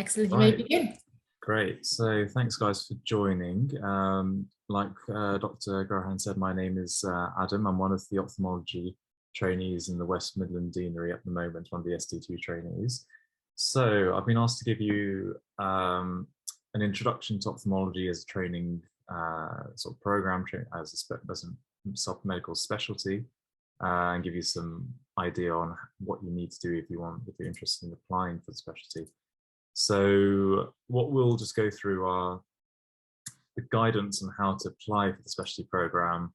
Excellent, you may begin. Great. So thanks guys for joining. Like Dr. Grahan said, my name is Adam. I'm one of the ophthalmology trainees in the West Midland Deanery at the moment, one of the ST2 trainees. So I've been asked to give you an introduction to ophthalmology as a training sort of program, as a medical specialty, and give you some idea on what you need to do if you're interested in applying for the specialty. So what we'll just go through are the guidance on how to apply for the specialty program,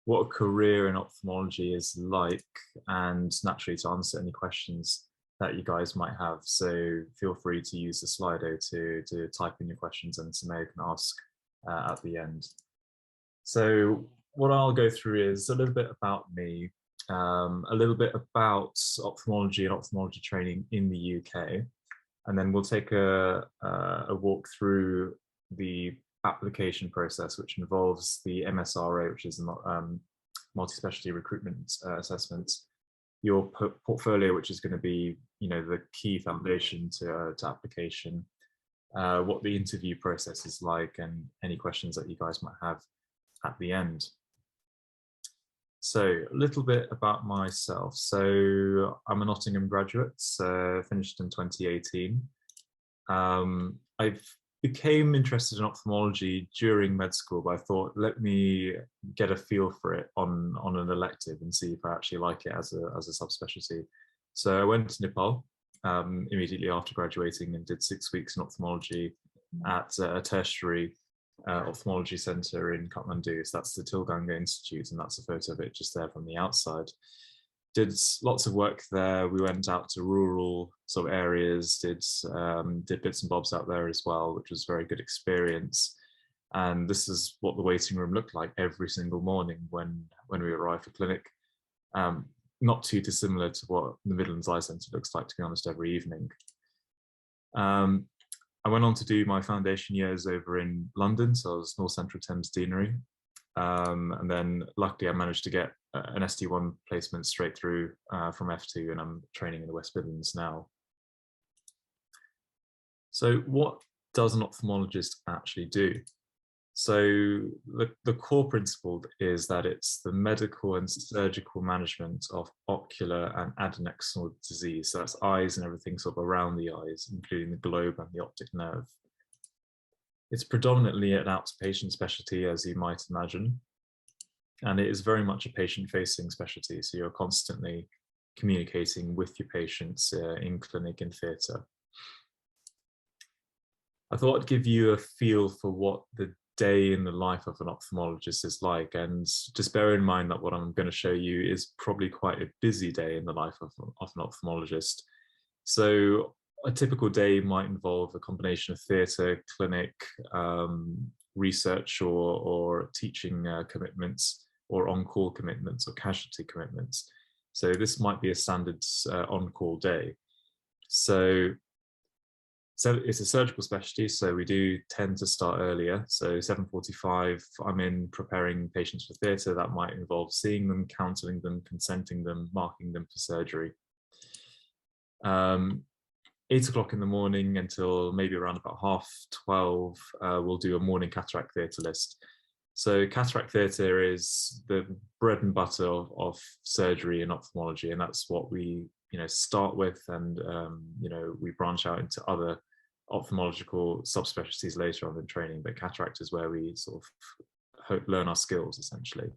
what a career in ophthalmology is like, and naturally to answer any questions that you guys might have. So feel free to use the Slido to type in your questions, and Samaya can ask at the end. So what I'll go through is a little bit about me, a little bit about ophthalmology and ophthalmology training in the UK. And then we'll take a walk through the application process, which involves the MSRA, which is multi-specialty recruitment assessment, your portfolio, which is going to be, the key foundation to application, what the interview process is like, and any questions that you guys might have at the end. So a little bit about myself. So I'm a Nottingham graduate, finished in 2018. I became interested in ophthalmology during med school, but I thought, let me get a feel for it on an elective and see if I actually like it as a subspecialty. So I went to Nepal immediately after graduating and did 6 weeks in ophthalmology at a tertiary ophthalmology center in Kathmandu. So that's the Tilganga Institute, and that's a photo of it just there from the outside. Did lots of work there. We went out to rural sort of areas, did bits and bobs out there as well, which was a very good experience. And this is what the waiting room looked like every single morning when we arrived for clinic. Not too dissimilar to what the Midlands Eye Centre looks like, to be honest, every evening. I went on to do my foundation years over in London, so I was North Central Thames Deanery. And then luckily I managed to get an ST1 placement straight through from F2, and I'm training in the West Midlands now. So what does an ophthalmologist actually do? So the core principle is that it's the medical and surgical management of ocular and adnexal disease. So that's eyes and everything sort of around the eyes, including the globe and the optic nerve. It's predominantly an outpatient specialty, as you might imagine, and it is very much a patient-facing specialty. So you're constantly communicating with your patients in clinic and theatre. I thought I'd give you a feel for what the day in the life of an ophthalmologist is like, and just bear in mind that what I'm going to show you is probably quite a busy day in the life of an ophthalmologist. So a typical day might involve a combination of theatre, clinic, research or teaching commitments, or on-call commitments or casualty commitments. So this might be a standard on-call day. So it's a surgical specialty, so we do tend to start earlier. So 7:45, I'm in preparing patients for theatre. That might involve seeing them, counselling them, consenting them, marking them for surgery. 8 o'clock in the morning until maybe around about 12:30, we'll do a morning cataract theatre list. So cataract theatre is the bread and butter of surgery in ophthalmology, and that's what we start with, and we branch out into other ophthalmological subspecialties later on in training, but cataract is where we sort of learn our skills essentially.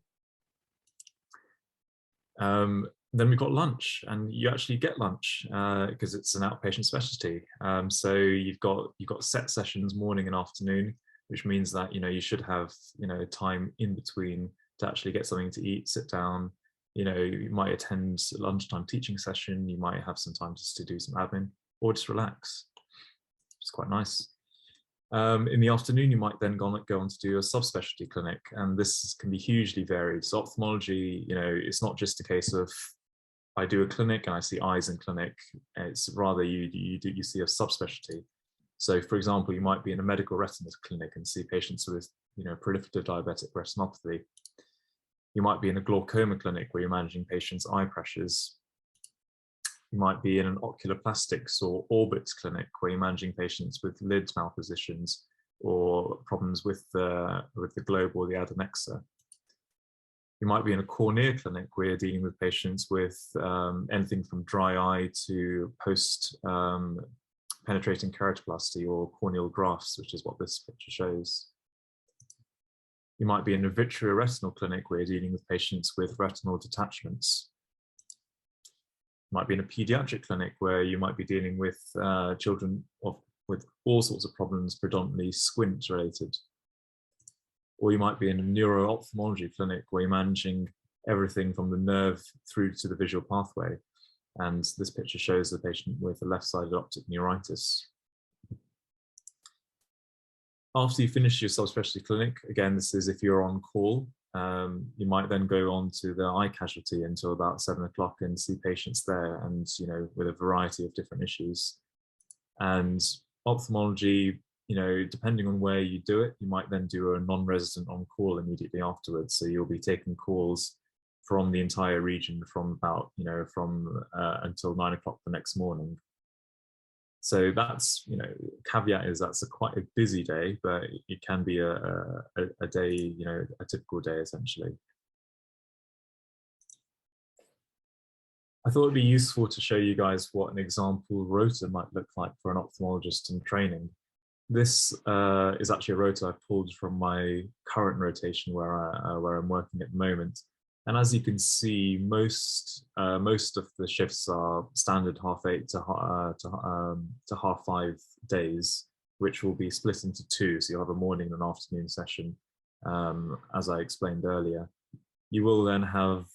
Then we've got lunch, and you actually get lunch because it's an outpatient specialty. So you've got set sessions morning and afternoon, which means that you should have time in between to actually get something to eat, sit down. You might attend a lunchtime teaching session. You might have some time just to do some admin or just relax. It's quite nice. In the afternoon, you might then go on to do a subspecialty clinic, and this can be hugely varied. So ophthalmology, it's not just a case of I do a clinic and I see eyes in clinic. It's rather you see a subspecialty. So, for example, you might be in a medical retina clinic and see patients with proliferative diabetic retinopathy. You might be in a glaucoma clinic where you're managing patients' eye pressures. You might be in an oculoplastics or orbits clinic where you're managing patients with lid malpositions or problems with the globe or the adnexa. You might be in a cornea clinic where you're dealing with patients with anything from dry eye to post penetrating keratoplasty or corneal grafts, which is what this picture shows. You might be in a vitreoretinal clinic where you're dealing with patients with retinal detachments. You might be in a pediatric clinic where you might be dealing with children with all sorts of problems, predominantly squint related. Or you might be in a neuro-ophthalmology clinic where you're managing everything from the nerve through to the visual pathway. And this picture shows the patient with a left-sided optic neuritis. After you finish your subspecialty clinic, again, this is if you're on call, you might then go on to the eye casualty until about 7 o'clock and see patients there, and with a variety of different issues. And ophthalmology, depending on where you do it, you might then do a non-resident on call immediately afterwards. So you'll be taking calls from the entire region from about, until 9 o'clock the next morning. So that's, caveat is that's quite a busy day, but it can be a day, a typical day essentially. I thought it'd be useful to show you guys what an example rota might look like for an ophthalmologist in training. This is actually a rota I pulled from my current rotation where I'm working at the moment. And as you can see, most of the shifts are standard 8:30 to 5:30 days, which will be split into two. So you'll have a morning and an afternoon session, as I explained earlier. You will then have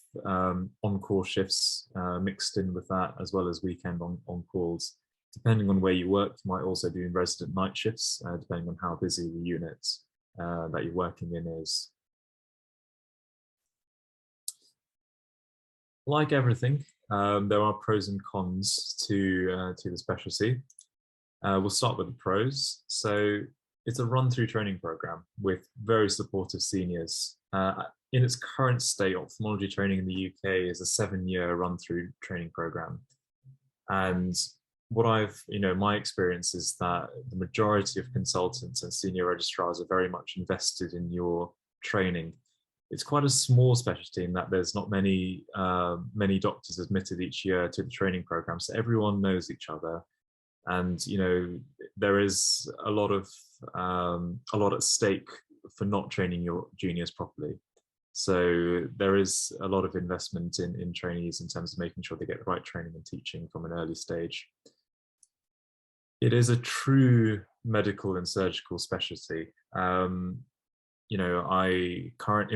on-call shifts mixed in with that, as well as weekend on-calls. Depending on where you work, you might also do resident night shifts, depending on how busy the unit that you're working in is. Like everything, there are pros and cons to the specialty. We'll start with the pros. So it's a run-through training program with very supportive seniors. In its current state, ophthalmology training in the UK is a 7-year run-through training program. And what my experience is that the majority of consultants and senior registrars are very much invested in your training. It's quite a small specialty in that there's not many doctors admitted each year to the training program, so everyone knows each other, and there is a lot at stake for not training your juniors properly. So there is a lot of investment in trainees in terms of making sure they get the right training and teaching from an early stage. It is a true medical and surgical specialty. In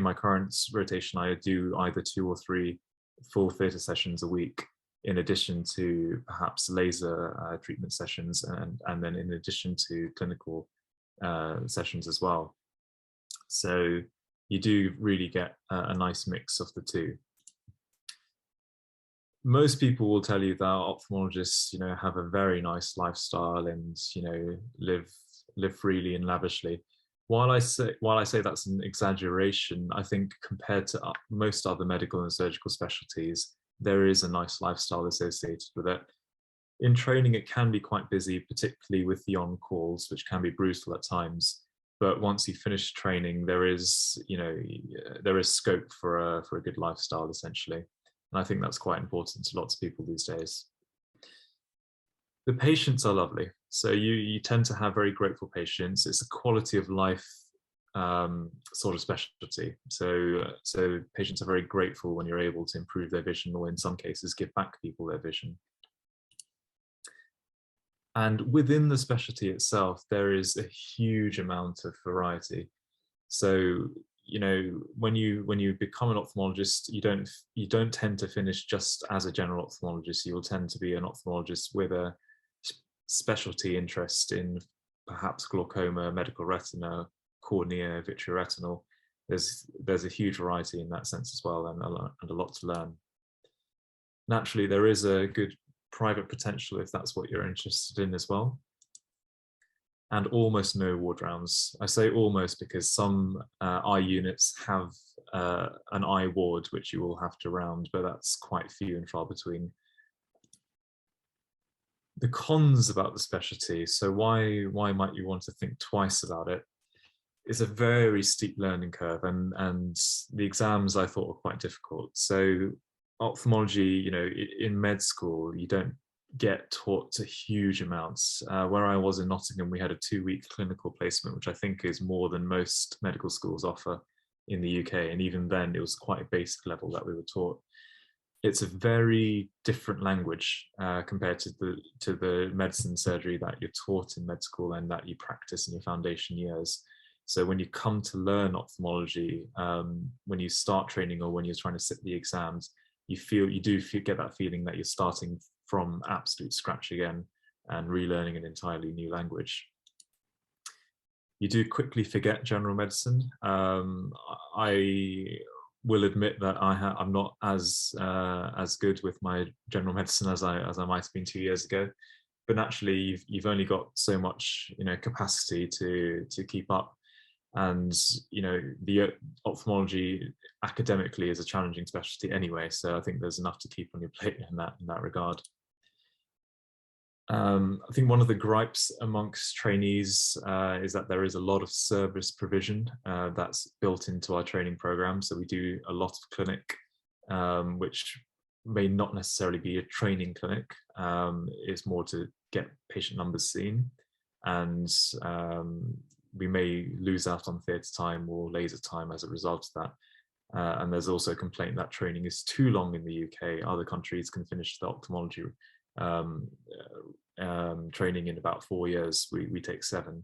my current rotation, I do either 2 or 3 full theatre sessions a week, in addition to perhaps laser treatment sessions, and then in addition to clinical sessions as well. So you do really get a nice mix of the two. Most people will tell you that ophthalmologists, have a very nice lifestyle and, live freely and lavishly. While I say that's an exaggeration, I think compared to most other medical and surgical specialties, there is a nice lifestyle associated with it. In training, it can be quite busy, particularly with the on-calls, which can be brutal at times. But once you finish training, there is scope for a good lifestyle, essentially. And I think that's quite important to lots of people these days. The patients are lovely. So you tend to have very grateful patients. It's a quality of life sort of specialty. So patients are very grateful when you're able to improve their vision, or in some cases give back people their vision. And within the specialty itself, there is a huge amount of variety. So when you become an ophthalmologist, you don't tend to finish just as a general ophthalmologist. You will tend to be an ophthalmologist with a specialty interest in perhaps glaucoma, medical retina, cornea, vitreoretinal. There's a huge variety in that sense as well, and a lot to learn. Naturally, there is a good private potential if that's what you're interested in as well. And almost no ward rounds. I say almost because some eye units have an eye ward which you will have to round, but that's quite few and far between. The cons about the specialty, so why might you want to think twice about it? It's a very steep learning curve, and the exams I thought were quite difficult. So ophthalmology, in med school, you don't get taught to huge amounts. Where I was in Nottingham, we had a 2-week clinical placement, which I think is more than most medical schools offer in the UK. And even then, it was quite a basic level that we were taught. It's a very different language compared to the medicine surgery that you're taught in med school and that you practice in your foundation years. So when you come to learn ophthalmology, when you start training or when you're trying to sit the exams, you do get that feeling that you're starting from absolute scratch again and relearning an entirely new language. You do quickly forget general medicine. I will admit that I'm not as good with my general medicine as I might have been 2 years ago. But naturally, you've only got so much capacity to keep up. And the ophthalmology academically is a challenging specialty anyway, so I think there's enough to keep on your plate in that regard. I think one of the gripes amongst trainees is that there is a lot of service provision that's built into our training program. So we do a lot of clinic, which may not necessarily be a training clinic. It's more to get patient numbers seen, and we may lose out on theatre time or laser time as a result of that. And there's also a complaint that training is too long in the UK. Other countries can finish the ophthalmology training in about 4 years. We take 7.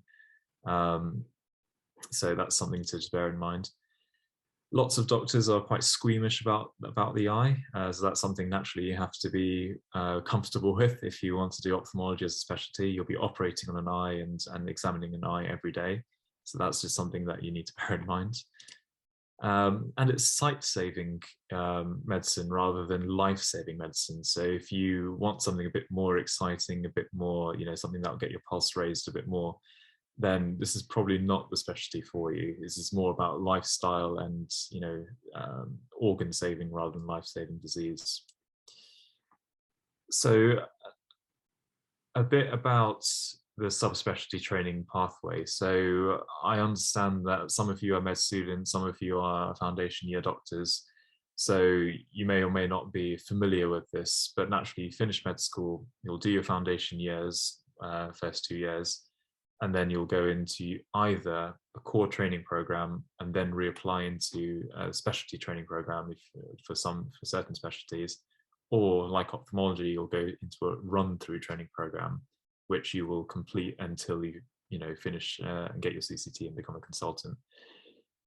So that's something to just bear in mind. Lots of doctors are quite squeamish about the eye, so that's something naturally you have to be comfortable with if you want to do ophthalmology as a specialty. You'll be operating on an eye and examining an eye every day, so that's just something that you need to bear in mind. And it's sight-saving medicine rather than life-saving medicine. So if you want something a bit more exciting, a bit more, something that will get your pulse raised a bit more, then this is probably not the specialty for you. This is more about lifestyle and organ saving rather than life-saving disease. So a bit about the subspecialty training pathway. So I understand that some of you are med students, some of you are foundation year doctors. So you may or may not be familiar with this, but naturally you finish med school, you'll do your foundation years, first 2 years, and then you'll go into either a core training program and then reapply into a specialty training program for certain specialties, or like ophthalmology, you'll go into a run-through training program, which you will complete until you finish and get your CCT and become a consultant.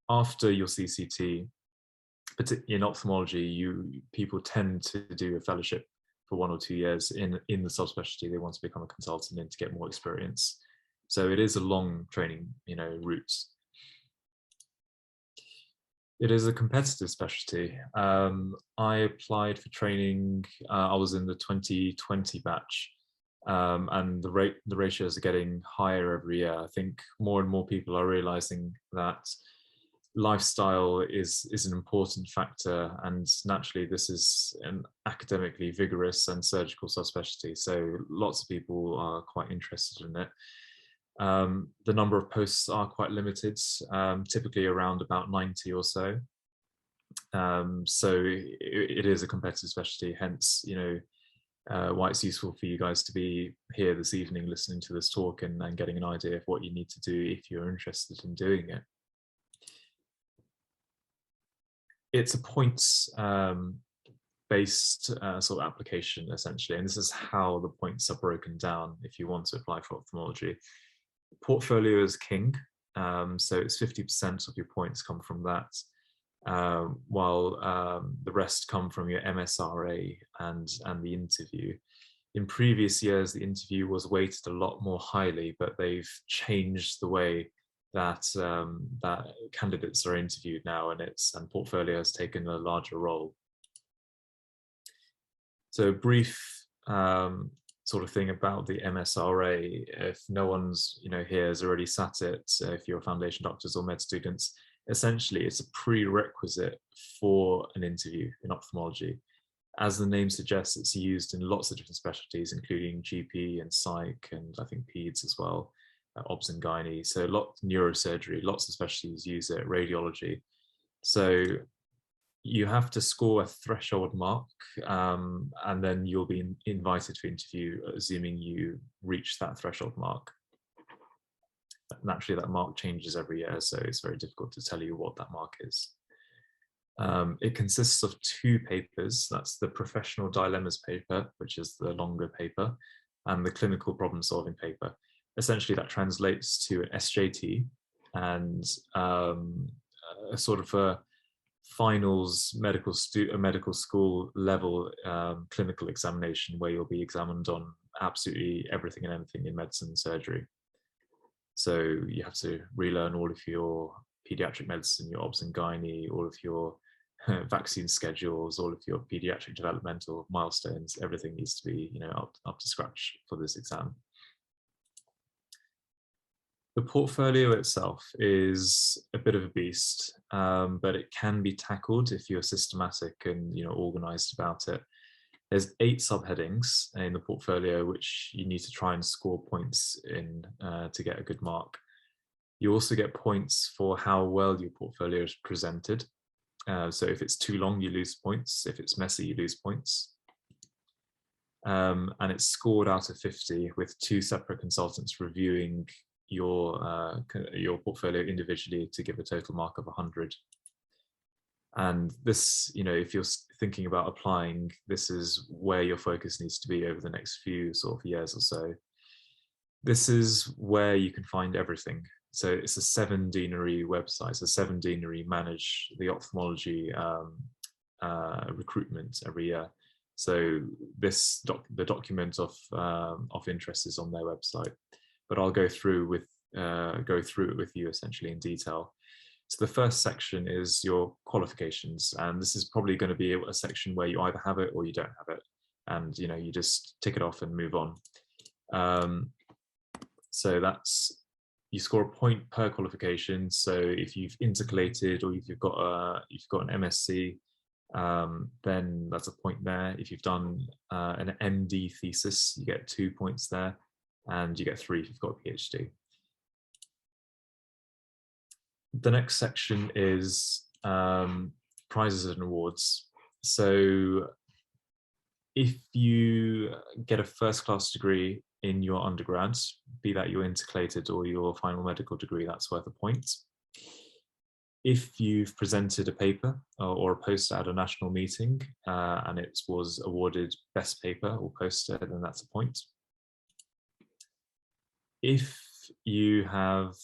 After your CCT, in ophthalmology, people tend to do a fellowship for 1 or 2 years in the subspecialty they want to become a consultant in to get more experience. So it is a long training, route. It is a competitive specialty. I applied for training. I was in the 2020 batch, and the ratios are getting higher every year. I think more and more people are realizing that lifestyle is an important factor, and naturally this is an academically vigorous and surgical subspecialty, so lots of people are quite interested in it. The number of posts are quite limited, typically around about 90 or so. So it is a competitive specialty, hence why it's useful for you guys to be here this evening listening to this talk and getting an idea of what you need to do if you're interested in doing it. It's a points based sort of application essentially, and this is how the points are broken down if you want to apply for ophthalmology. Portfolio is king, so it's 50% of your points come from that, while the rest come from your MSRA and the interview. In previous years, the interview was weighted a lot more highly, but they've changed the way that that candidates are interviewed now, and portfolio has taken a larger role. So brief sort of thing about the MSRA, if no one's here has already sat it, if you're foundation doctors or med students, essentially it's a prerequisite for an interview in ophthalmology. As the name suggests, it's used in lots of different specialties, including GP and psych, and I think peds as well, obs and gynae. So neurosurgery, lots of specialties use it, radiology. So you have to score a threshold mark, and then you'll be invited to interview, assuming you reach that threshold mark. Naturally, that mark changes every year, so it's very difficult to tell you what that mark is. It consists of 2 papers. That's the professional dilemmas paper, which is the longer paper, and the clinical problem solving paper. Essentially, that translates to an SJT and a sort of a finals medical school level clinical examination, where you'll be examined on absolutely everything and anything in medicine and surgery. So you have to relearn all of your pediatric medicine, your obs and gynae, all of your vaccine schedules, all of your pediatric developmental milestones. Everything needs to be, up to scratch for this exam. The portfolio itself is a bit of a beast, but it can be tackled if you're systematic and organized about it. There's 8 subheadings in the portfolio which you need to try and score points in to get a good mark. You also get points for how well your portfolio is presented. So if it's too long, you lose points. If it's messy, you lose points. And it's scored out of 50 with 2 separate consultants reviewing your portfolio individually to give a total mark of 100. And this, if you're thinking about applying, this is where your focus needs to be over the next few sort of years or so. This is where you can find everything. So it's a 7 deanery website. So 7 deanery manage the ophthalmology recruitment every year. So the document of interest is on their website, but I'll go through it with you essentially in detail. So the first section is your qualifications, and this is probably going to be a section where you either have it or you don't have it, and you just tick it off and move on. So you score a point per qualification. So if you've intercalated or if you've got an MSc, then that's a point there. If you've done an MD thesis, you get 2 points there, and you get 3 if you've got a PhD. The next section is prizes and awards. So if you get a first-class degree in your undergrad, be that your intercalated or your final medical degree, that's worth a point. If you've presented a paper or a poster at a national meeting and it was awarded best paper or poster, then that's a point. If you have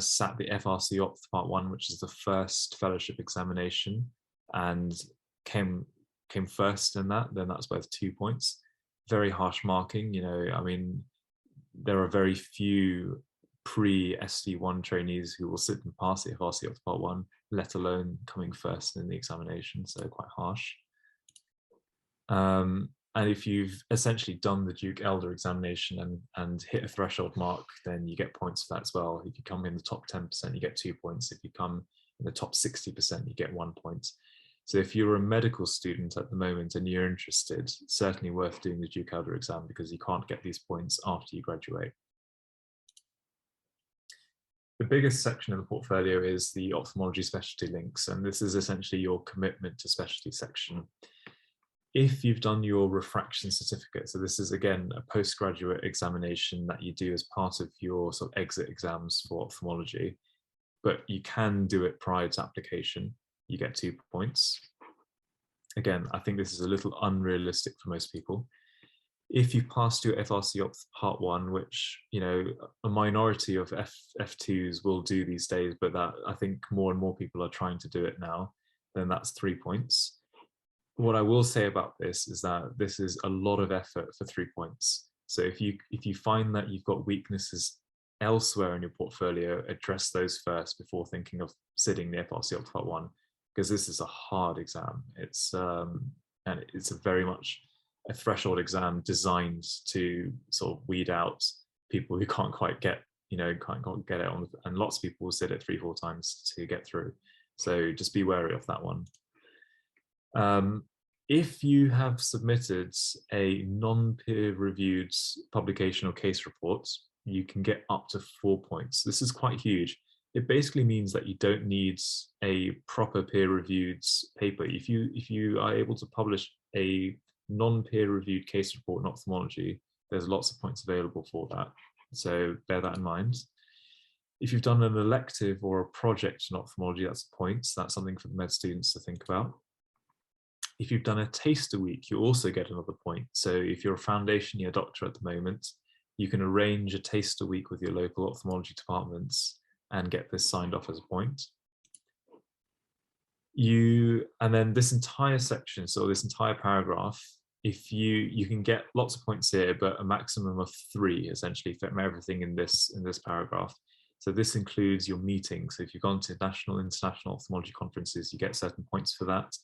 sat the FRC Opt Part 1, which is the first fellowship examination, and came first in that, then that's worth 2 points. Very harsh marking, I mean, there are very few pre-ST1 trainees who will sit and pass the FRC Opt Part 1, let alone coming first in the examination, so quite harsh. And if you've essentially done the Duke Elder examination and hit a threshold mark, then you get points for that as well. If you come in the top 10%, you get 2 points. If you come in the top 60%, you get 1 point. So if you're a medical student at the moment and you're interested, it's certainly worth doing the Duke Elder exam, because you can't get these points after you graduate. The biggest section of the portfolio is the ophthalmology specialty links, and this is essentially your commitment to specialty section. If you've done your refraction certificate, so this is again a postgraduate examination that you do as part of your sort of exit exams for ophthalmology, but you can do it prior to application, you get 2 points. Again, I think this is a little unrealistic for most people. If you passed your FRC Part 1, which a minority of F2s will do these days, but that I think more and more people are trying to do it now, then that's 3 points. What I will say about this is that this is a lot of effort for 3 points. So if you find that you've got weaknesses elsewhere in your portfolio, address those first before thinking of sitting the FRC Opt Part 1, because this is a hard exam. It's and it's a very much a threshold exam designed to sort of weed out people who can't quite get can't get it on, and lots of people will sit it 3-4 times to get through. So just be wary of that one. If you have submitted a non-peer reviewed publication or case report, you can get up to 4 points. This is quite huge. It basically means that you don't need a proper peer reviewed paper. If you are able to publish a non-peer reviewed case report in ophthalmology, there's lots of points available for that. So bear that in mind. If you've done an elective or a project in ophthalmology, that's points. That's something for the med students to think about. If you've done a taster week, you also get another point. So if you're a foundation year doctor at the moment, you can arrange a taster week with your local ophthalmology departments and get this signed off as a point. And then this entire section, so this entire paragraph, if you can get lots of points here, but a maximum of 3 essentially from everything in this paragraph. So this includes your meetings. So if you've gone to national, international ophthalmology conferences, you get certain points for that.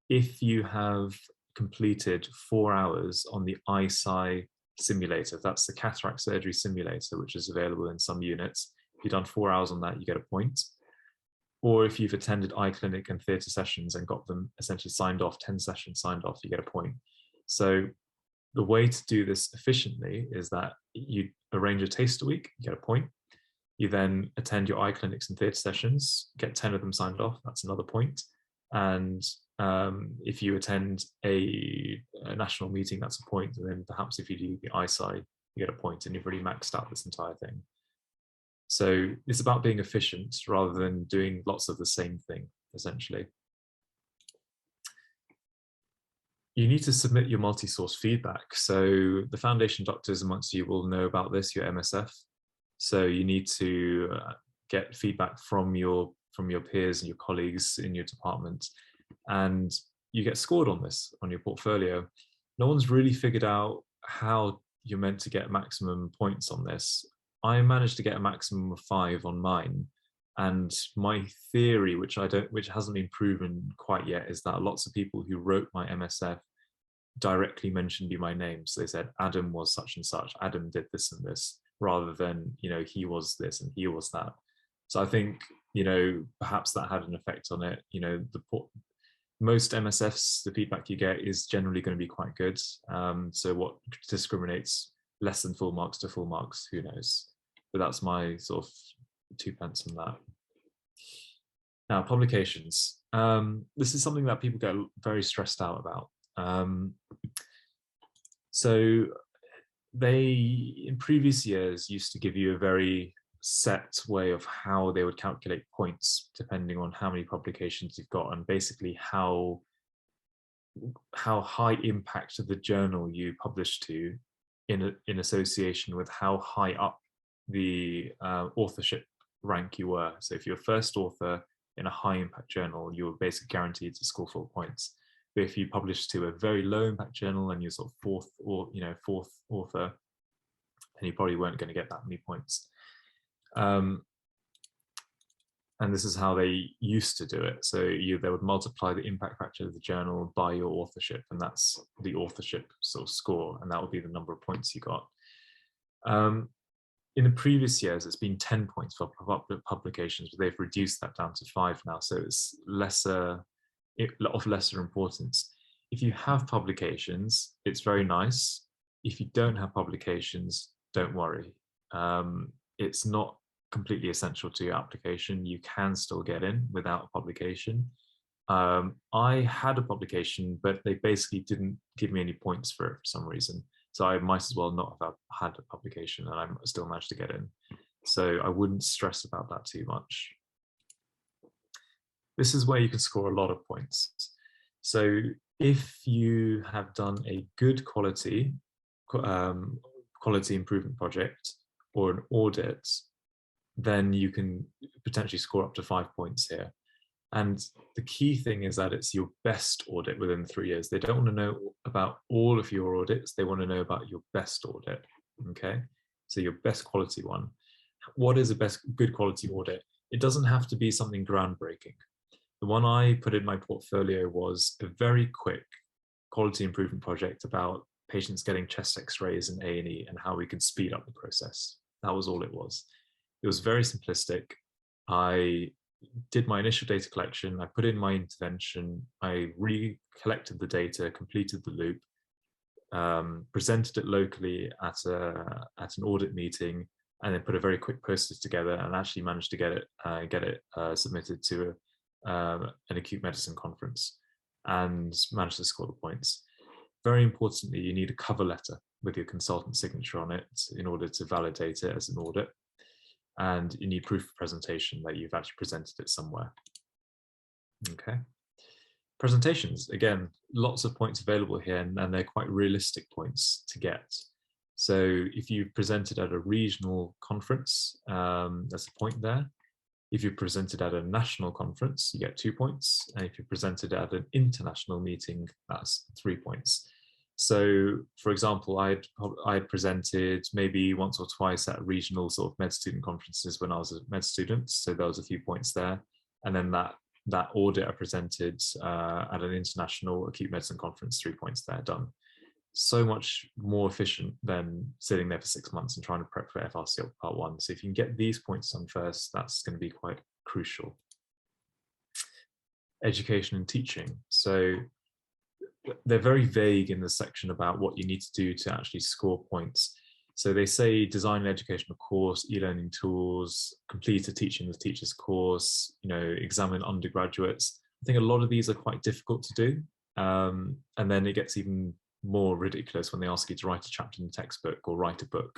If you have completed 4 hours on the iSci simulator, that's the cataract surgery simulator, which is available in some units. If you've done 4 hours on that, you get a point. Or if you've attended eye clinic and theatre sessions and got them essentially signed off, 10 sessions signed off, you get a point. So the way to do this efficiently is that you arrange a taster week, you get a point. You then attend your eye clinics and theatre sessions, get 10 of them signed off, that's another point. And if you attend a national meeting, that's a point. And then perhaps if you do the eyesight, you get a point, and you've already maxed out this entire thing. So it's about being efficient rather than doing lots of the same thing, essentially. You need to submit your multi-source feedback. So the foundation doctors amongst you will know about this, your MSF. So you need to get feedback from your peers and your colleagues in your department, and you get scored on this on your portfolio. No one's really figured out how you're meant to get maximum points on this. I managed to get a maximum of 5 on mine, and my theory, which hasn't been proven quite yet, is that lots of people who wrote my MSF directly mentioned you my name. So they said Adam was such and such, Adam did this and this, rather than, you know, he was this and he was that. So I think, you know, perhaps that had an effect on it. You know, most MSFs, the feedback you get is generally going to be quite good. So what discriminates less than full marks to full marks, who knows? But that's my sort of 2 pence on that. Now, publications. This is something that people get very stressed out about. So they, in previous years, used to give you a very set way of how they would calculate points depending on how many publications you've got, and basically how high impact of the journal you publish to in association with how high up the authorship rank you were. So if you're a first author in a high impact journal, you're basically guaranteed to score 4 points. But if you publish to a very low impact journal and you're sort of fourth author, then you probably weren't going to get that many points. And this is how they used to do it. So they would multiply the impact factor of the journal by your authorship, and that's the authorship sort of score, and that would be the number of points you got. In the previous years, it's been 10 points for publications, but they've reduced that down to 5 now, so it's of lesser importance. If you have publications, it's very nice. If you don't have publications, don't worry. It's not completely essential to your application. You can still get in without a publication. I had a publication, but they basically didn't give me any points for it for some reason. So I might as well not have had a publication, and I still managed to get in. So I wouldn't stress about that too much. This is where you can score a lot of points. So if you have done a good quality improvement project or an audit, then you can potentially score up to 5 points here. And the key thing is that it's your best audit within 3 years. They don't want to know about all of your audits. They want to know about your best audit, okay? So your best quality one. What is a good quality audit? It doesn't have to be something groundbreaking. The one I put in my portfolio was a very quick quality improvement project about patients getting chest x-rays in A&E and how we could speed up the process. That was all it was. It was very simplistic. I did my initial data collection, I put in my intervention, I recollected the data, completed the loop, presented it locally at an audit meeting, and then put a very quick poster together, and actually managed to get it submitted to an acute medicine conference, and managed to score the points. Very importantly, you need a cover letter with your consultant's signature on it in order to validate it as an audit, and you need proof of presentation that you've actually presented it somewhere. Okay. Presentations, again, lots of points available here, and they're quite realistic points to get. So if you presented at a regional conference, there's a point there. If you presented at a national conference, you get 2 points. And if you presented at an international meeting, that's 3 points. So, for example, I presented maybe once or twice at regional sort of med student conferences when I was a med student. So there was a few points there. And then that audit I presented at an international acute medicine conference, 3 points there, done. So much more efficient than sitting there for 6 months and trying to prep for FRC Part 1. So if you can get these points done first, that's going to be quite crucial. Education and teaching. So they're very vague in the section about what you need to do to actually score points. So they say design an educational course, e-learning tools, complete a teaching the teachers course, examine undergraduates. I think a lot of these are quite difficult to do. And then it gets even more ridiculous when they ask you to write a chapter in the textbook or write a book.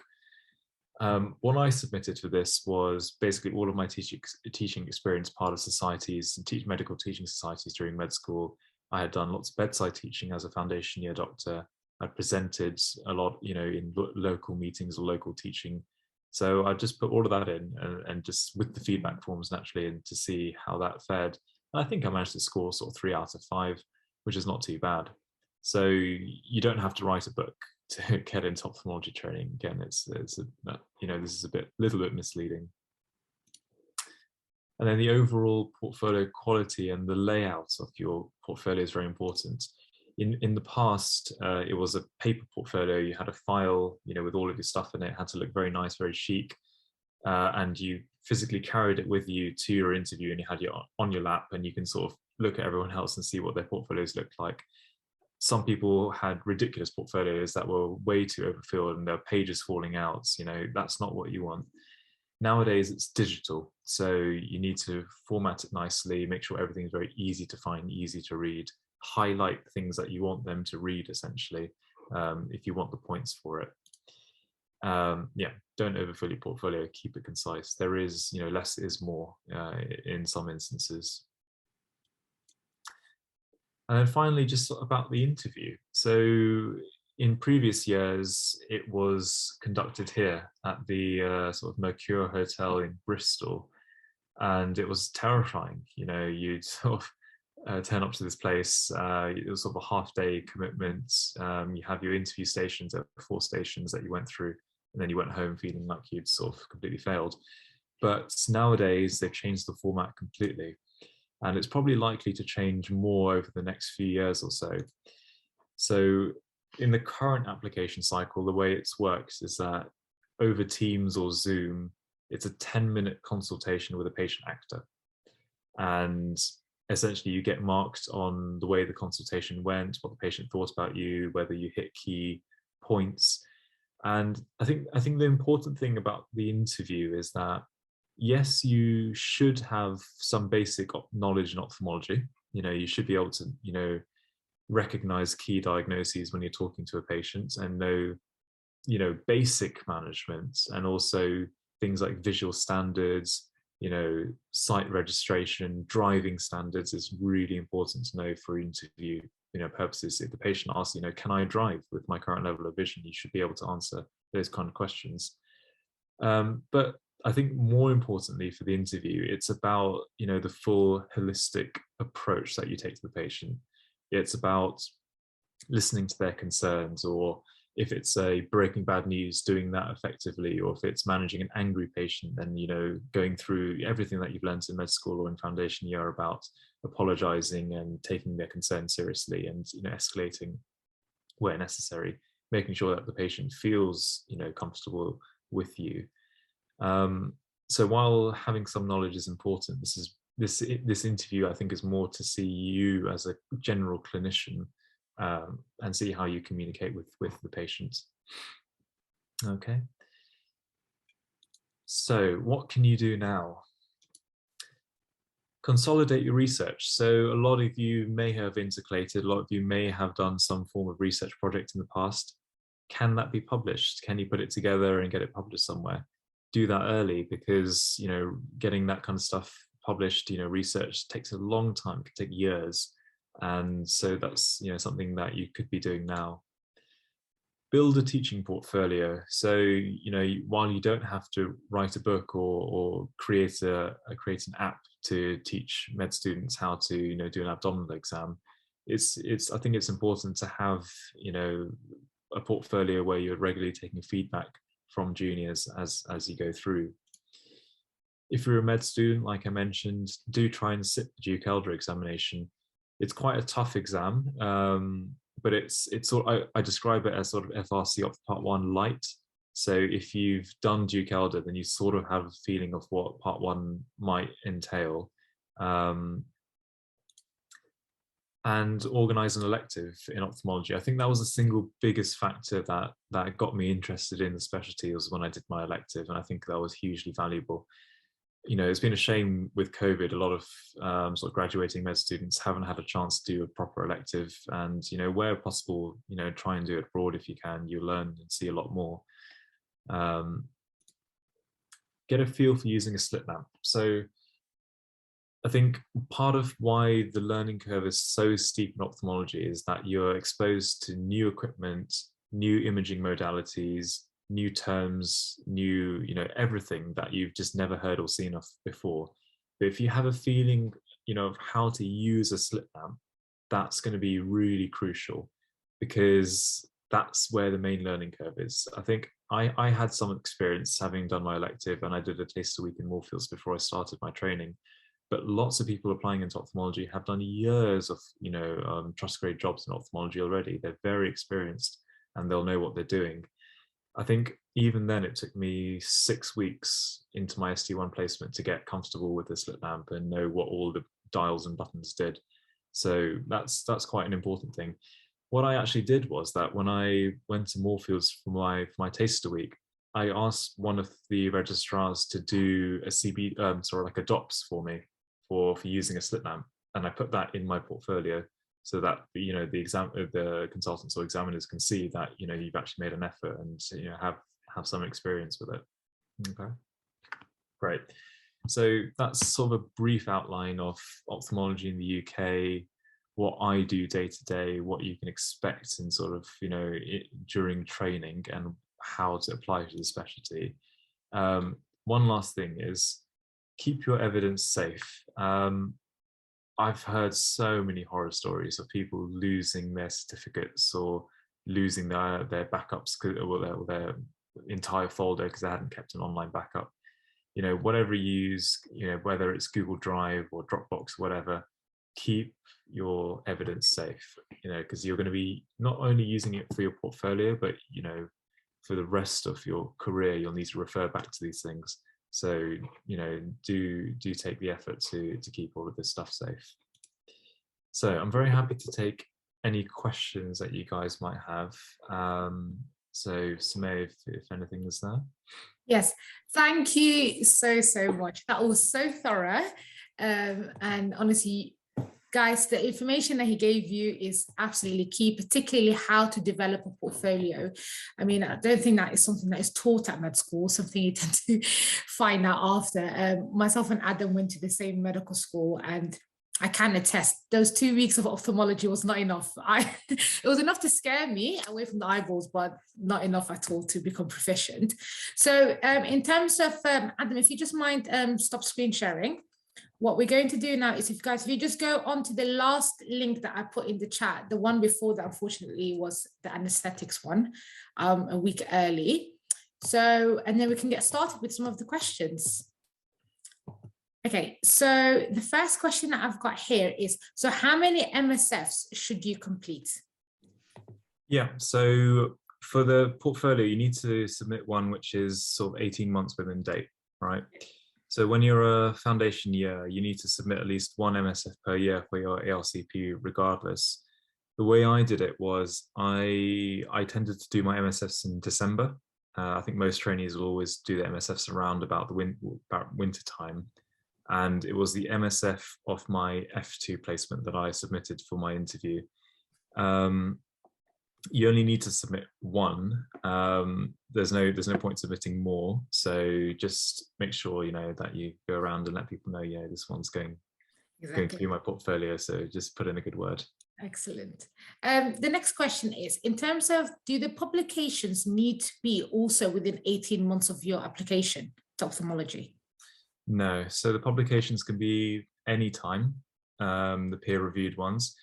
What I submitted for this was basically all of my teaching experience, part of societies and medical teaching societies during med school. I had done lots of bedside teaching as a foundation year doctor. I presented a lot, in local meetings or local teaching. So I just put all of that in and just with the feedback forms naturally, and to see how that fared. And I think I managed to score sort of 3 out of 5, which is not too bad. So you don't have to write a book to get into ophthalmology training. Again, this is a little bit misleading. And then the overall portfolio quality and the layout of your portfolio is very important. In the past, it was a paper portfolio. You had a file, with all of your stuff in it. It had to look very nice, very chic, and you physically carried it with you to your interview, and you had it on your lap, and you can sort of look at everyone else and see what their portfolios looked like. Some people had ridiculous portfolios that were way too overfilled and their pages falling out. That's not what you want. Nowadays, it's digital. So you need to format it nicely, make sure everything is very easy to find, easy to read, highlight the things that you want them to read, essentially, if you want the points for it. Don't overfill your portfolio, keep it concise. There is, less is more in some instances. And then finally, just about the interview. So in previous years, it was conducted here at the sort of Mercure Hotel in Bristol. And it was terrifying. You'd sort of turn up to this place. It was sort of a half-day commitment. You have your interview stations at 4 stations that you went through, and then you went home feeling like you'd sort of completely failed. But nowadays, they've changed the format completely. And it's probably likely to change more over the next few years or so. So in the current application cycle, the way it's works is that over Teams or Zoom, it's a 10-minute consultation with a patient actor. And essentially you get marked on the way the consultation went, what the patient thought about you, whether you hit key points. And I think the important thing about the interview is that, yes, you should have some basic knowledge in ophthalmology. You should be able to, recognize key diagnoses when you're talking to a patient, and know, basic management, and also things like visual standards, site registration, driving standards is really important to know for interview, purposes. If the patient asks, can I drive with my current level of vision, you should be able to answer those kind of questions. But I think more importantly for the interview, it's about, the full holistic approach that you take to the patient. It's about listening to their concerns, or if it's a breaking bad news, doing that effectively, or if it's managing an angry patient, then, going through everything that you've learned in med school or in foundation year about apologizing and taking their concern seriously, and, escalating where necessary, making sure that the patient feels, comfortable with you. So while having some knowledge is important, this is this interview, I think, is more to see you as a general clinician, and see how you communicate with the patients. Okay. So what can you do now? Consolidate your research. So a lot of you may have intercalated, a lot of you may have done some form of research project in the past. Can that be published? Can you put it together and get it published somewhere? Do that early, because, you know, getting that kind of stuff published, you know, research takes a long time, it could take years. And so that's, you know, something that you could be doing now. Build a teaching portfolio. So, you know, while you don't have to write a book or create create an app to teach med students how to, you know, do an abdominal exam, I think it's important to have, you know, a portfolio where you're regularly taking feedback from juniors as you go through. If you're a med student, like I mentioned, do try and sit the Duke Elder examination. It's quite a tough exam, but it's sort of, I describe it as sort of FRC Opt Part 1 light. So if you've done Duke Elder, then you sort of have a feeling of what Part 1 might entail. And organize an elective in ophthalmology. I think that was the single biggest factor that got me interested in the specialty, was when I did my elective, and I think that was hugely valuable. You know, it's been a shame with COVID, a lot of sort of graduating med students haven't had a chance to do a proper elective, and, you know, where possible, you know, try and do it abroad if you can. You'll learn and see a lot more. Get a feel for using a slit lamp. So I think part of why the learning curve is so steep in ophthalmology is that you're exposed to new equipment, new imaging modalities, new terms, new, you know, everything that you've just never heard or seen of before. But if you have a feeling, you know, of how to use a slit lamp, that's going to be really crucial, because that's where the main learning curve is. I think I had some experience having done my elective, and I did a taster week in Moorfields before I started my training. But lots of people applying into ophthalmology have done years of, you know, trust grade jobs in ophthalmology already. They're very experienced and they'll know what they're doing. I think even then it took me 6 weeks into my ST1 placement to get comfortable with the slit lamp and know what all the dials and buttons did. So that's quite an important thing. What I actually did was that when I went to Moorfields for my taster week, I asked one of the registrars to do a sort of like a DOPS for me for using a slit lamp, and I put that in my portfolio so that, you know, the consultants or examiners can see that, you know, you've actually made an effort and, you know, have some experience with it. Okay, great. So that's sort of a brief outline of ophthalmology in the UK, what I do day to day, what you can expect in sort of, you know, during training, and how to apply to the specialty. One last thing is, keep your evidence safe. I've heard so many horror stories of people losing their certificates or losing their backups, or their entire folder because they hadn't kept an online backup. You know, whatever you use, you know, whether it's Google Drive or Dropbox, whatever, keep your evidence safe, you know, because you're going to be not only using it for your portfolio, but, you know, for the rest of your career, you'll need to refer back to these things. So, you know, do take the effort to keep all of this stuff safe. So I'm very happy to take any questions that you guys might have. So Samay, if anything is there. Yes, thank you so much. That was so thorough. And honestly, guys, the information that he gave you is absolutely key, particularly how to develop a portfolio. I mean, I don't think that is something that is taught at med school, something you tend to find out after. Myself and Adam went to the same medical school, and I can attest, those 2 weeks of ophthalmology was not enough. It was enough to scare me away from the eyeballs, but not enough at all to become proficient. So in terms of, Adam, if you just mind stop screen sharing. What we're going to do now is, if you just go on to the last link that I put in the chat, the one before that unfortunately was the anesthetics one, a week early. So, and then we can get started with some of the questions. Okay, so the first question that I've got here is, so how many MSFs should you complete? Yeah, so for the portfolio, you need to submit one which is sort of 18 months within date, right? So when you're a foundation year, you need to submit at least one MSF per year for your ALCP regardless. The way I did it was I tended to do my MSFs in December. I think most trainees will always do their MSFs around about winter time. And it was the MSF of my F2 placement that I submitted for my interview. You only need to submit one. There's no point submitting more. So just make sure that you go around and let people know, this one's going through my portfolio. So just put in a good word. Excellent. The next question is, in terms of, do the publications need to be also within 18 months of your application to ophthalmology? No. So the publications can be any time, the peer-reviewed ones,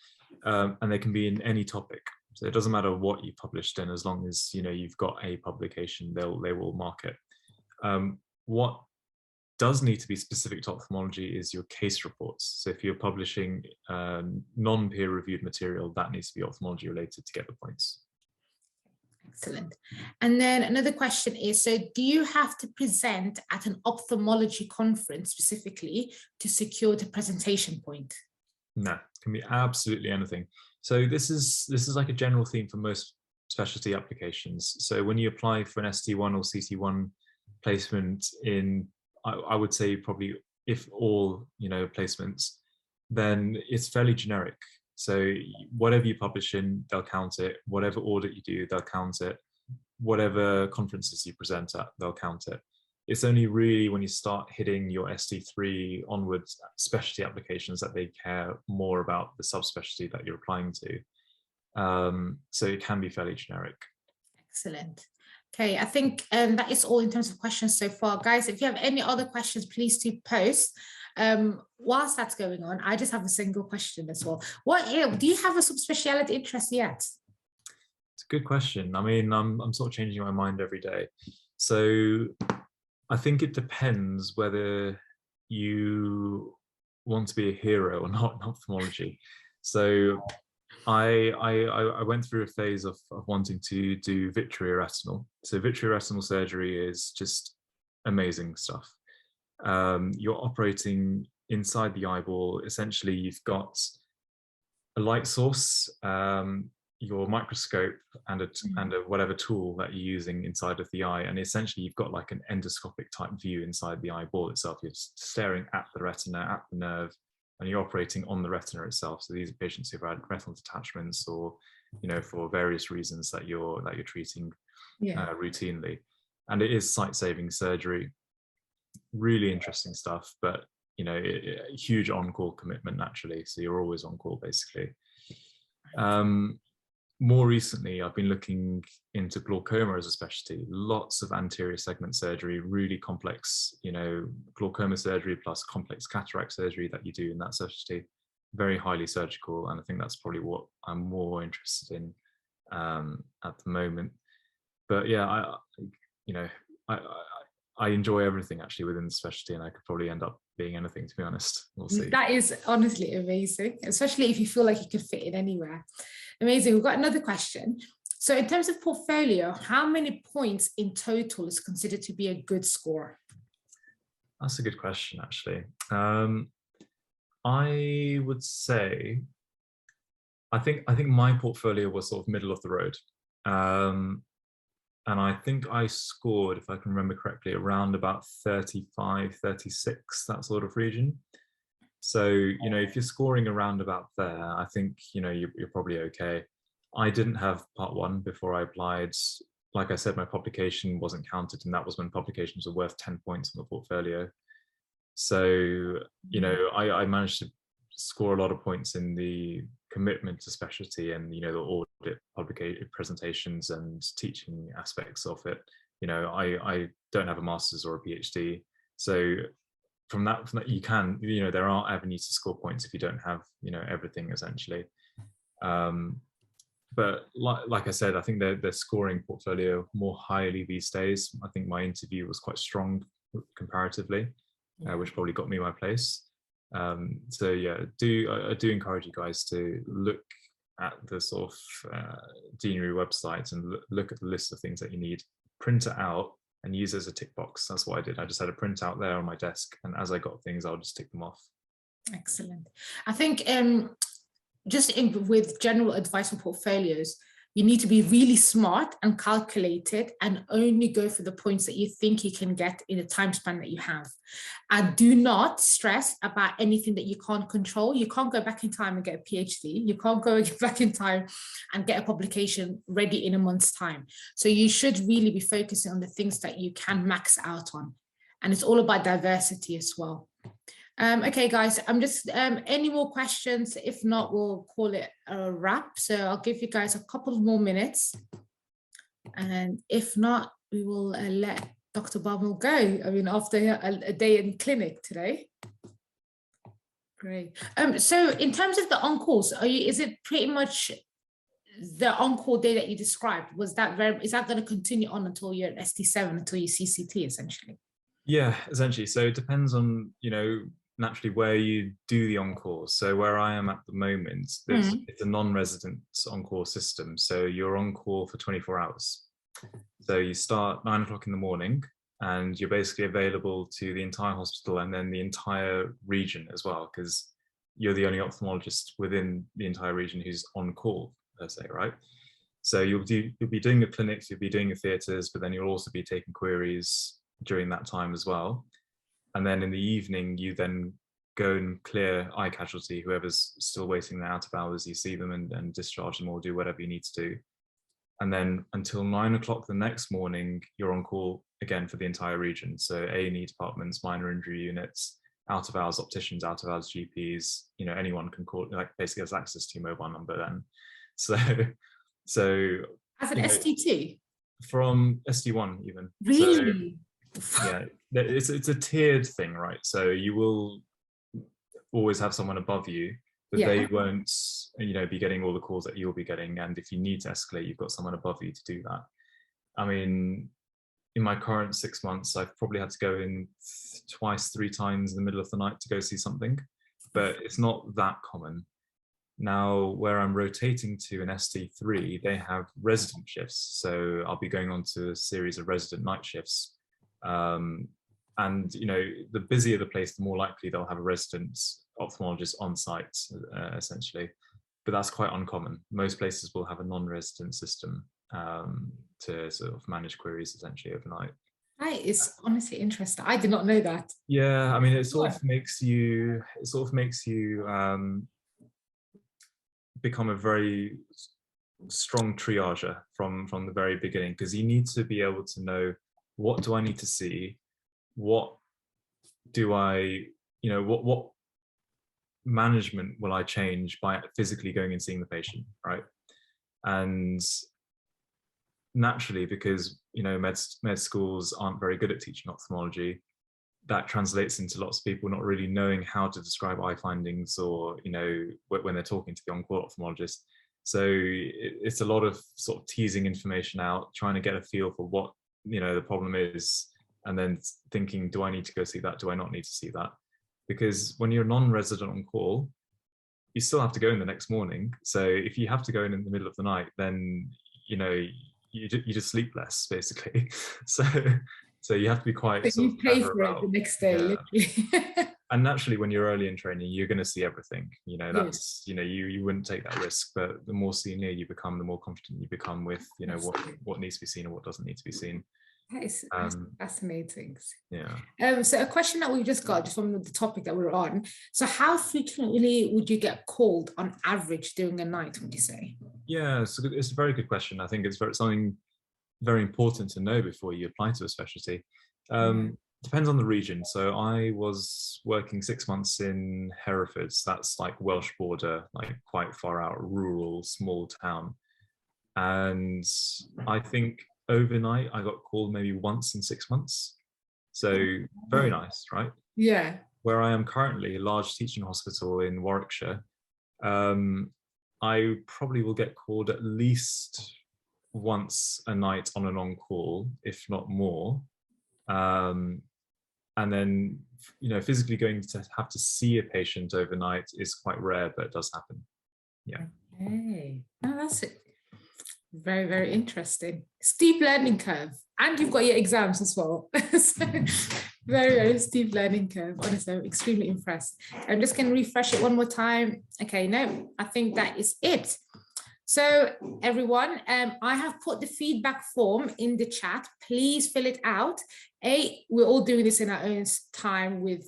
and they can be in any topic. So it doesn't matter what you published in, as long as you've got a publication, they will mark it. What does need to be specific to ophthalmology is your case reports. So if you're publishing non-peer reviewed material, that needs to be ophthalmology related to get the points. Excellent. And then another question is, so do you have to present at an ophthalmology conference specifically to secure the presentation point? No, it can be absolutely anything. So this is like a general theme for most specialty applications. So when you apply for an ST1 or CT1 placement in, I would say probably if all, placements, then it's fairly generic. So whatever you publish in, they'll count it. Whatever audit you do, they'll count it. Whatever conferences you present at, they'll count it. It's only really when you start hitting your ST3 onwards specialty applications that they care more about the subspecialty that you're applying to. So it can be fairly generic. Excellent. Okay, I think that is all in terms of questions so far. Guys, if you have any other questions, please do post. Whilst that's going on, I just have a single question as well. Do you have a subspecialty interest yet? It's a good question. I mean, I'm sort of changing my mind every day. So I think it depends whether you want to be a hero or not in ophthalmology. So I went through a phase of wanting to do vitreoretinal. So vitreoretinal surgery is just amazing stuff. You're operating inside the eyeball. Essentially, you've got a light source, your microscope, and a whatever tool that you're using inside of the eye, and essentially you've got like an endoscopic type view inside the eyeball itself. You're staring at the retina, at the nerve, and you're operating on the retina itself. So these are patients who've had retinal detachments, or for various reasons that you're treating routinely. And it is sight-saving surgery. Really interesting stuff, but huge on-call commitment naturally. So you're always on call basically. More recently, I've been looking into glaucoma as a specialty. Lots of anterior segment surgery, really complex, glaucoma surgery plus complex cataract surgery that you do in that specialty. Very highly surgical, and I think that's probably what I'm more interested in at the moment. But yeah, I enjoy everything actually within the specialty, and I could probably end up being anything, to be honest. We'll see. That is honestly amazing, especially if you feel like you could fit in anywhere. Amazing. We've got another question. So in terms of portfolio, how many points in total is considered to be a good score? That's a good question, actually. I would say, I think my portfolio was sort of middle of the road. And I think I scored, if I can remember correctly, around about 35, 36, that sort of region. So, if you're scoring around about there, I think, you're probably okay. I didn't have part one before I applied. Like I said, my publication wasn't counted, and that was when publications were worth 10 points on the portfolio. So, I managed to score a lot of points in the commitment to specialty and, the audit, publication, presentations and teaching aspects of it. I don't have a master's or a PhD. So from that you can, there are avenues to score points if you don't have, everything essentially. But like I said, I think they're scoring portfolio more highly these days. I think my interview was quite strong comparatively, which probably got me my place. So yeah, I do encourage you guys to look at the sort of deanery website and look at the list of things that you need, print it out, and use it as a tick box. That's what I did. I just had a printout there on my desk, and as I got things, I'll just tick them off. Excellent. I think with general advice on portfolios, you need to be really smart and calculated and only go for the points that you think you can get in the time span that you have. And do not stress about anything that you can't control. You can't go back in time and get a PhD. You can't go back in time and get a publication ready in a month's time. So you should really be focusing on the things that you can max out on. And it's all about diversity as well. Okay, guys, I'm just, any more questions? If not, we'll call it a wrap. So I'll give you guys a couple more minutes. And if not, we will let Dr. Barmel go. I mean, after a day in clinic today. Great. So in terms of the on-calls, is it pretty much the on-call day that you described? Is that going to continue on until you're at ST7, until you CCT essentially? Yeah, essentially. So it depends on, naturally where you do the on-call. So where I am at the moment, it's a non-resident on-call system. So you're on call for 24 hours. So you start 9 o'clock in the morning and you're basically available to the entire hospital and then the entire region as well, because you're the only ophthalmologist within the entire region who's on call, per se, right? So you'll be doing your clinics, you'll be doing your theatres, but then you'll also be taking queries during that time as well. And then in the evening, you then go and clear eye casualty, whoever's still waiting there out of hours, you see them and discharge them or do whatever you need to do. And then until 9 o'clock the next morning, you're on call again for the entire region. So A&E departments, minor injury units, out of hours opticians, out of hours GPs, anyone can call, like basically has access to your mobile number then. So as an ST2? From ST1 even. Really? So, yeah, it's a tiered thing, right? So you will always have someone above you, but they won't, be getting all the calls that you'll be getting. And if you need to escalate, you've got someone above you to do that. I mean, in my current 6 months, I've probably had to go in twice, 3 times in the middle of the night to go see something, but it's not that common. Now, where I'm rotating to in ST3, they have resident shifts. So I'll be going on to a series of resident night shifts. And the busier the place, the more likely they'll have a resident ophthalmologist on site, essentially. But that's quite uncommon. Most places will have a non-resident system to sort of manage queries essentially overnight. That is honestly interesting. I did not know that. Yeah, I mean, it sort of makes you become a very strong triager from the very beginning, because you need to be able to know, what do I need to see? What do I, what management will I change by physically going and seeing the patient, right? And naturally, because, med schools aren't very good at teaching ophthalmology, that translates into lots of people not really knowing how to describe eye findings or, when they're talking to the on-call ophthalmologist. So it's a lot of sort of teasing information out, trying to get a feel for what, the problem is, and then thinking, do I need to go see that? Do I not need to see that? Because when you're non-resident on call, you still have to go in the next morning. So if you have to go in the middle of the night, then, you just sleep less, basically. So you have to be quite. But you pay for it the next day, literally. And naturally, when you're early in training, you're going to see everything. That's you wouldn't take that risk. But the more senior you become, the more confident you become with what needs to be seen and what doesn't need to be seen. That is fascinating. Yeah. So a question that we just got just from the topic that we're on. So how frequently would you get called on average during a night, would you say? Yeah, so it's a very good question. I think it's something very important to know before you apply to a specialty. Depends on the region. So I was working 6 months in Hereford. So that's like Welsh border, like quite far out, rural, small town. And I think overnight I got called maybe once in 6 months. So very nice, right? Yeah. Where I am currently, a large teaching hospital in Warwickshire, I probably will get called at least once a night on an on-call, if not more. And then, physically going to have to see a patient overnight is quite rare, but it does happen. Yeah. Okay. Oh, that's it. Very, very interesting. Steep learning curve. And you've got your exams as well. So, very, very steep learning curve. Honestly, I'm extremely impressed. I'm just going to refresh it one more time. Okay, no, I think that is it. So everyone, I have put the feedback form in the chat. Please fill it out. We're all doing this in our own time with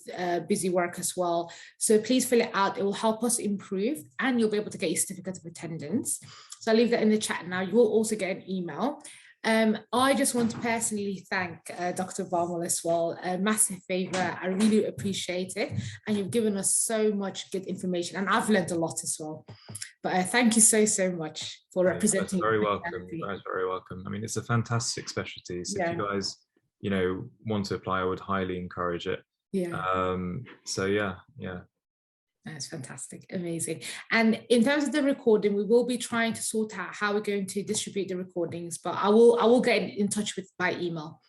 busy work as well. So please fill it out. It will help us improve, and you'll be able to get your certificate of attendance. So I'll leave that in the chat now. You will also get an email. I just want to personally thank Dr. Barmel as well. A massive favor. I really appreciate it. And you've given us so much good information, and I've learned a lot as well. But thank you so, so much for representing. That's very welcome. That's very welcome. I mean, it's a fantastic specialty. So if you guys, want to apply, I would highly encourage it. Yeah. So yeah. That's fantastic. Amazing. And in terms of the recording, we will be trying to sort out how we're going to distribute the recordings, but I will get in touch with by email.